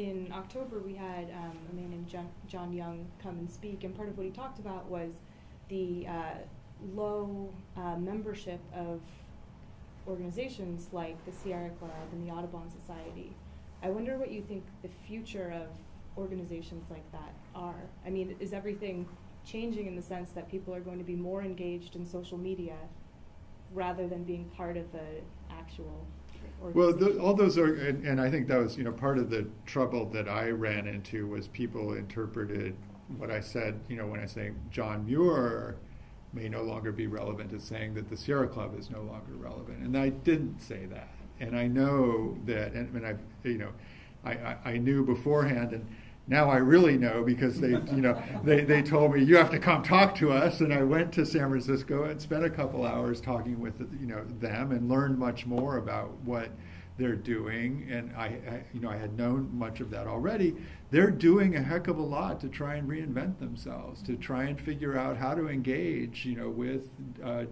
in October we had a man named John Young come and speak, and part of what he talked about was the low membership of organizations like the Sierra Club and the Audubon Society. I wonder what you think the future of organizations like that are. I mean, is everything changing in the sense that people are going to be more engaged in social media rather than being part of the actual organization? Well, all those are, and I think that was, part of the trouble that I ran into was people interpreted what I said, when I say John Muir may no longer be relevant as saying that the Sierra Club is no longer relevant. And I didn't say that. And I know that, and I knew beforehand, and now I really know because they told me, you have to come talk to us. And I went to San Francisco and spent a couple hours talking with, them and learned much more about what they're doing. And I had known much of that already. They're doing a heck of a lot to try and reinvent themselves, to try and figure out how to engage, with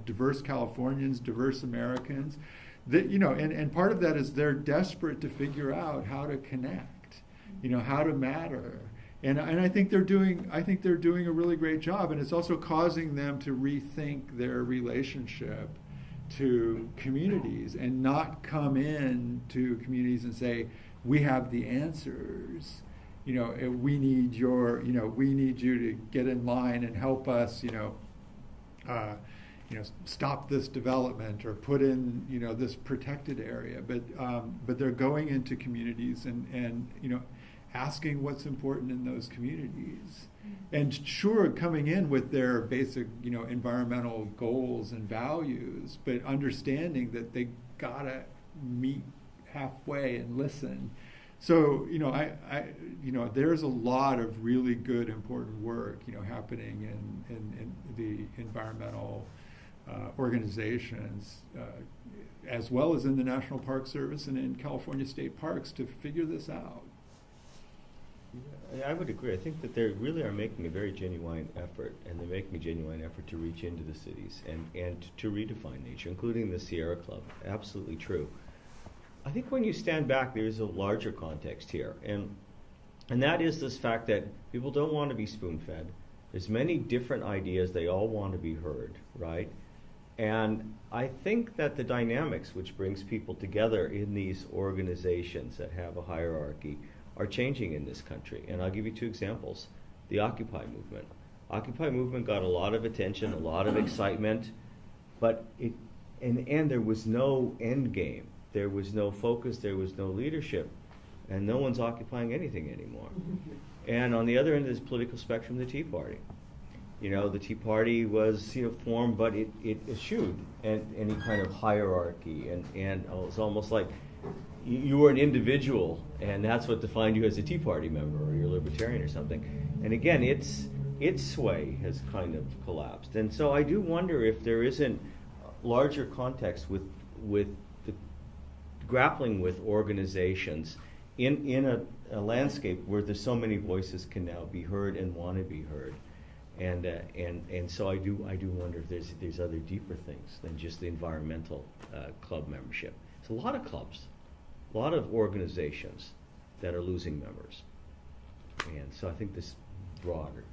diverse Californians, diverse Americans. And part of that is they're desperate to figure out how to connect, how to matter. And I think they're doing a really great job. And it's also causing them to rethink their relationship to communities and not come in to communities and say, we have the answers. We need you to get in line and help us, stop this development or put in, this protected area. But they're going into communities and asking what's important in those communities. And sure, coming in with their basic, environmental goals and values, but understanding that they gotta meet halfway and listen. So, there's a lot of really good, important work, happening in the environmental organizations, as well as in the National Park Service and in California State Parks to figure this out. I would agree. I think that they really are making a very genuine effort, and they're making a genuine effort to reach into the cities and to redefine nature, including the Sierra Club. Absolutely true. I think when you stand back, there's a larger context here, and that is this fact that people don't want to be spoon-fed. There's many different ideas. They all want to be heard, right? And I think that the dynamics which brings people together in these organizations that have a hierarchy are changing in this country. And I'll give you two examples. The Occupy movement. Occupy movement got a lot of attention, a lot of excitement, but there was no end game. There was no focus, there was no leadership, and no one's occupying anything anymore. And on the other end of this political spectrum, the Tea Party. The Tea Party was formed, but it eschewed any kind of hierarchy, and it was almost like you were an individual, and that's what defined you as a Tea Party member, or you're a libertarian or something. And again, its sway has kind of collapsed. And so I do wonder if there isn't larger context with the grappling with organizations in a landscape where there's so many voices can now be heard and want to be heard. And so I do wonder if there's other deeper things than just the environmental club membership. It's a lot of clubs, a lot of organizations that are losing members. And so I think this is broader.